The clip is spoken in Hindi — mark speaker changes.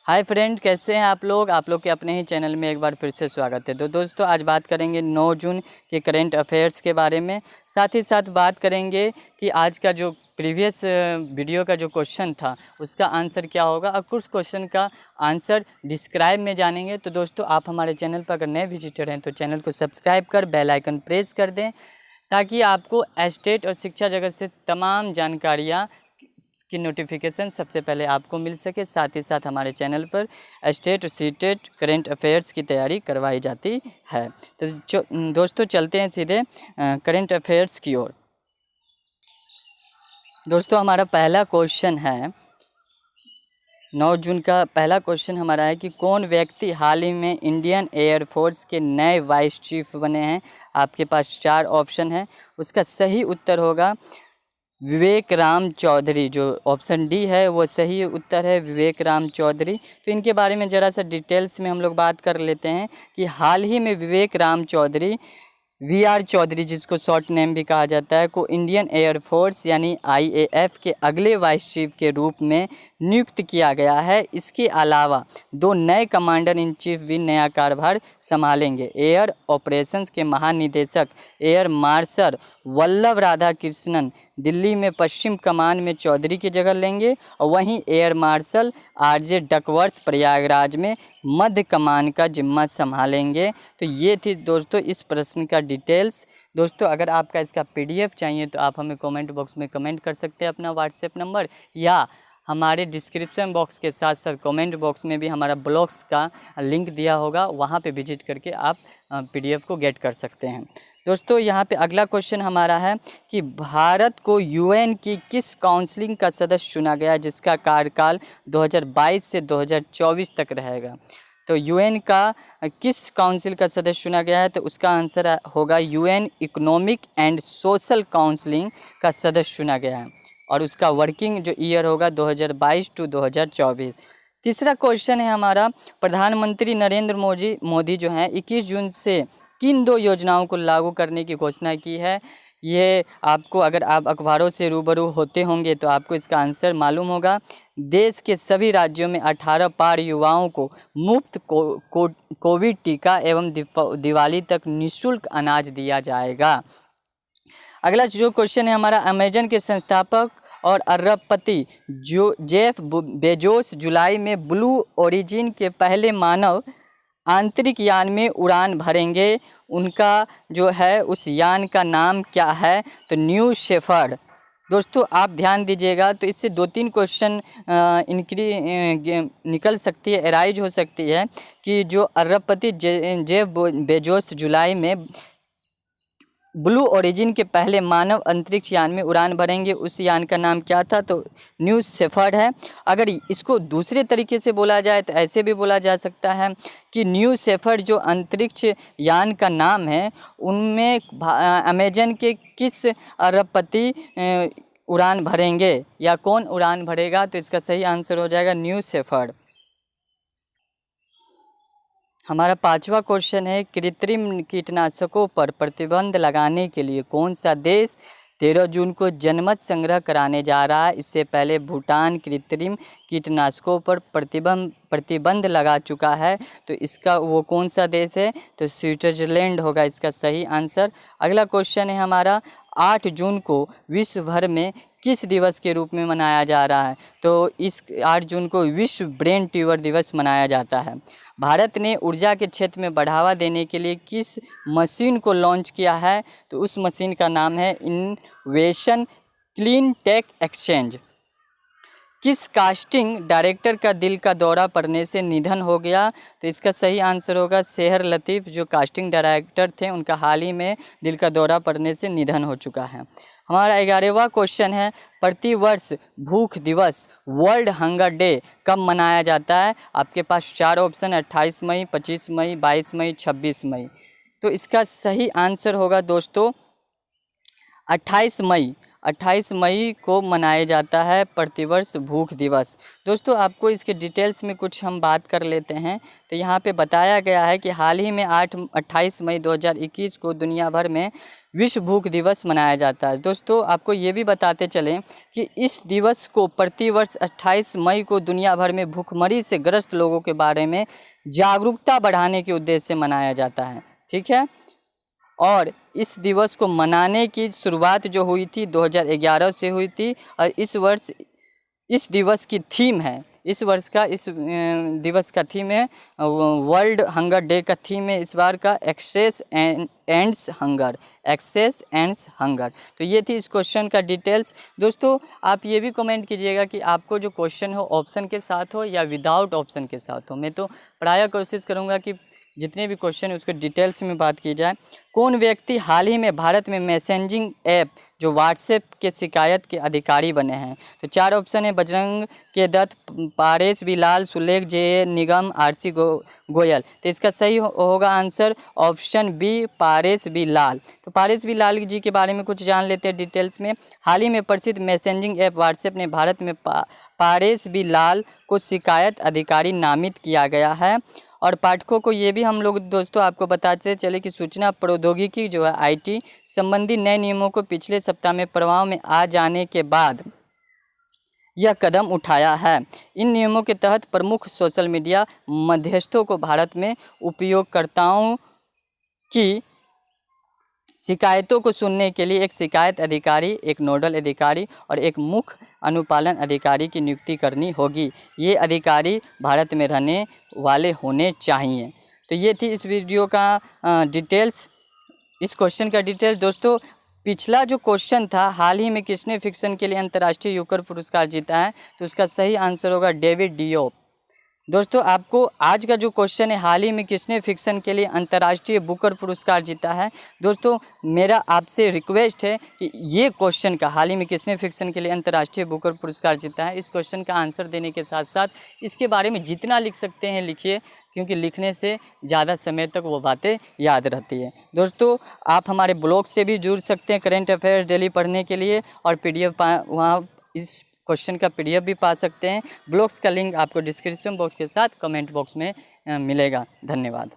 Speaker 1: हाय फ्रेंड, कैसे हैं आप लोग के अपने ही चैनल में एक बार फिर से स्वागत है। तो दोस्तों, आज बात करेंगे 9 जून के करंट अफेयर्स के बारे में। साथ ही साथ बात करेंगे कि आज का जो प्रीवियस वीडियो का जो क्वेश्चन था उसका आंसर क्या होगा, और कुछ क्वेश्चन का आंसर डिस्क्राइब में जानेंगे। तो दोस्तों, आप हमारे चैनल पर अगर नए विजिटर हैं तो चैनल को सब्सक्राइब कर बेल आइकन प्रेस कर दें, ताकि आपको एस्टेट और शिक्षा जगत से तमाम जानकारियाँ की नोटिफिकेशन सबसे पहले आपको मिल सके। साथ ही साथ हमारे चैनल पर स्टेट और सीटेट करंट अफेयर्स की तैयारी करवाई जाती है। तो दोस्तों, चलते हैं सीधे करंट अफेयर्स की ओर। दोस्तों, हमारा पहला क्वेश्चन है, 9 जून का पहला क्वेश्चन हमारा है कि कौन व्यक्ति हाल ही में इंडियन एयरफोर्स के नए वाइस चीफ बने हैं। आपके पास 4 ऑप्शन हैं। उसका सही उत्तर होगा विवेक राम चौधरी। जो ऑप्शन डी है वो सही उत्तर है, विवेक राम चौधरी। तो इनके बारे में ज़रा सा डिटेल्स में हम लोग बात कर लेते हैं कि हाल ही में विवेक राम चौधरी, वीआर चौधरी जिसको शॉर्ट नेम भी कहा जाता है, को इंडियन एयरफोर्स यानी आईएएफ के अगले वाइस चीफ के रूप में नियुक्त किया गया है। इसके अलावा 2 नए कमांडर इन चीफ भी नया कार्यभार संभालेंगे। एयर ऑपरेशंस के महानिदेशक एयर मार्शल वल्लभ राधाकृष्णन दिल्ली में पश्चिम कमान में चौधरी की जगह लेंगे, और वहीं air marshal RJ Duckworth Prayagraj में मध्य कमान का जिम्मा संभालेंगे। तो ये थी दोस्तों इस प्रश्न का डिटेल्स। दोस्तों, अगर आपका इसका पीडीएफ चाहिए तो आप हमें कमेंट बॉक्स में कमेंट कर सकते हैं अपना व्हाट्सएप नंबर, या हमारे डिस्क्रिप्शन बॉक्स के साथ साथ कमेंट बॉक्स में भी हमारा ब्लॉग्स का लिंक दिया होगा, वहाँ पे विजिट करके आप पीडीएफ को गेट कर सकते हैं। दोस्तों, यहाँ पे अगला क्वेश्चन हमारा है कि भारत को यूएन की किस काउंसिल का सदस्य चुना गया, जिसका कार्यकाल 2022 से 2024 तक रहेगा। तो यूएन का किस काउंसिल का सदस्य चुना गया है, तो उसका आंसर होगा UN economic and social council का सदस्य चुना गया है, और उसका वर्किंग जो ईयर होगा 2022 टू 2024। तीसरा क्वेश्चन है हमारा, प्रधानमंत्री नरेंद्र मोदी जो हैं 21 जून से किन 2 योजनाओं को लागू करने की घोषणा की है। ये आपको, अगर आप अखबारों से रूबरू होते होंगे तो आपको इसका आंसर मालूम होगा। देश के सभी राज्यों में 18 पार युवाओं को मुफ्त कोविड टीका एवं दिवाली तक निःशुल्क अनाज दिया जाएगा। अगला जो क्वेश्चन है हमारा, अमेजन के संस्थापक और अरबपति जेफ बेजोस जुलाई में ब्लू ओरिजिन के पहले मानव आंतरिक यान में उड़ान भरेंगे। उनका जो है उस यान का नाम क्या है, तो न्यू शेफर्ड। दोस्तों, आप ध्यान दीजिएगा, तो इससे 2-3 क्वेश्चन निकल सकती है, एराइज हो सकती है कि जो अरबपति जेफ बेजोस जुलाई में ब्लू ओरिजिन के पहले मानव अंतरिक्ष यान में उड़ान भरेंगे, उस यान का नाम क्या था, तो न्यू शेफर्ड है। अगर इसको दूसरे तरीके से बोला जाए तो ऐसे भी बोला जा सकता है कि न्यू शेफर्ड जो अंतरिक्ष यान का नाम है, उनमें अमेजन के किस अरबपति उड़ान भरेंगे, या कौन उड़ान भरेगा, तो इसका सही आंसर हो जाएगा न्यू शेफर्ड। हमारा 5वां क्वेश्चन है, कृत्रिम कीटनाशकों पर प्रतिबंध लगाने के लिए कौन सा देश 13 जून को जनमत संग्रह कराने जा रहा है। इससे पहले भूटान कृत्रिम कीटनाशकों पर प्रतिबंध लगा चुका है, तो इसका वो कौन सा देश है, तो स्विट्जरलैंड होगा इसका सही आंसर। अगला क्वेश्चन है हमारा, 8 जून को विश्व भर में किस दिवस के रूप में मनाया जा रहा है, तो इस 8 जून को विश्व ब्रेन ट्यूमर दिवस मनाया जाता है। भारत ने ऊर्जा के क्षेत्र में बढ़ावा देने के लिए किस मशीन को लॉन्च किया है, तो उस मशीन का नाम है इनोवेशन क्लीन टेक एक्सचेंज। किस कास्टिंग डायरेक्टर का दिल का दौरा पड़ने से निधन हो गया, तो इसका सही आंसर होगा सेहर लतीफ़। जो कास्टिंग डायरेक्टर थे उनका हाल ही में दिल का दौरा पड़ने से निधन हो चुका है। हमारा 11वां क्वेश्चन है, प्रतिवर्ष भूख दिवस वर्ल्ड हंगर डे कब मनाया जाता है। आपके पास 4 ऑप्शन है, 28 मई, 25 मई, 22 मई, 26 मई। तो इसका सही आंसर होगा दोस्तों 28 मई। 28 मई को मनाया जाता है प्रतिवर्ष भूख दिवस। दोस्तों आपको इसके डिटेल्स में कुछ हम बात कर लेते हैं। तो यहाँ पे बताया गया है कि हाल ही में 28 मई 2021 को दुनिया भर में विश्व भूख दिवस मनाया जाता है। दोस्तों आपको ये भी बताते चलें कि इस दिवस को प्रतिवर्ष 28 मई को दुनिया भर में भूखमरी से ग्रस्त लोगों के बारे में जागरूकता बढ़ाने के उद्देश्य से मनाया जाता है। ठीक है, और इस दिवस को मनाने की शुरुआत जो हुई थी 2011 से हुई थी, और इस वर्ष इस दिवस की थीम है, इस वर्ष का इस दिवस का थीम है, वर्ल्ड हंगर डे का थीम है इस बार का access ends hunger, access ends hunger. तो ये थी इस क्वेश्चन का डिटेल्स। दोस्तों आप ये भी कमेंट कीजिएगा कि आपको जो क्वेश्चन हो ऑप्शन के साथ हो या विदाउट ऑप्शन के साथ हो। मैं तो प्रायः कोशिश करूँगा कि जितने भी क्वेश्चन है उसको डिटेल्स में बात की जाए। कौन व्यक्ति हाल ही में भारत में मैसेजिंग ऐप जो व्हाट्सएप के शिकायत के अधिकारी बने हैं? तो 4 ऑप्शन है, Bajrang K Dutt, Paresh Bilal, Sulekh J Nigam, RC Goyal. तो इसका सही होगा answer option B, Paresh Bilal. तो पारेश बिलाल जी के बारे में कुछ जान लेते हैं डिटेल्स में। हाल ही में प्रसिद्ध मैसेजिंग ऐप व्हाट्सएप ने भारत में पारेश बिलाल को शिकायत अधिकारी नामित किया गया है। और पाठकों को ये भी हम लोग दोस्तों आपको बताते चले कि सूचना प्रौद्योगिकी जो है आईटी संबंधी नए नियमों को पिछले सप्ताह में प्रभाव में आ जाने के बाद यह कदम उठाया है। इन नियमों के तहत प्रमुख सोशल मीडिया मध्यस्थों को भारत में उपयोगकर्ताओं की शिकायतों को सुनने के लिए एक शिकायत अधिकारी, एक नोडल अधिकारी और एक मुख्य अनुपालन अधिकारी की नियुक्ति करनी होगी। ये अधिकारी भारत में रहने वाले होने चाहिए। तो ये थी इस वीडियो का डिटेल्स, इस क्वेश्चन का डिटेल्स। दोस्तों पिछला जो क्वेश्चन था, हाल ही में किसने फिक्शन के लिए अंतर्राष्ट्रीय युकर पुरस्कार जीता है? तो उसका सही आंसर होगा डेविड डियोप। दोस्तों आपको आज का जो क्वेश्चन है, हाल ही में किसने फिक्शन के लिए अंतर्राष्ट्रीय बुकर पुरस्कार जीता है? दोस्तों मेरा आपसे रिक्वेस्ट है कि ये क्वेश्चन का, हाल ही में किसने फिक्शन के लिए अंतर्राष्ट्रीय बुकर पुरस्कार जीता है, इस क्वेश्चन का आंसर देने के साथ साथ इसके बारे में जितना लिख सकते हैं लिखिए, क्योंकि लिखने से ज़्यादा समय तक वो बातें याद रहती है। दोस्तों आप हमारे ब्लॉग से भी जुड़ सकते हैं करेंट अफेयर्स डेली पढ़ने के लिए, और PDF वहाँ इस क्वेश्चन का PDF भी पा सकते हैं। ब्लॉग्स का लिंक आपको डिस्क्रिप्शन बॉक्स के साथ कमेंट बॉक्स में मिलेगा। धन्यवाद।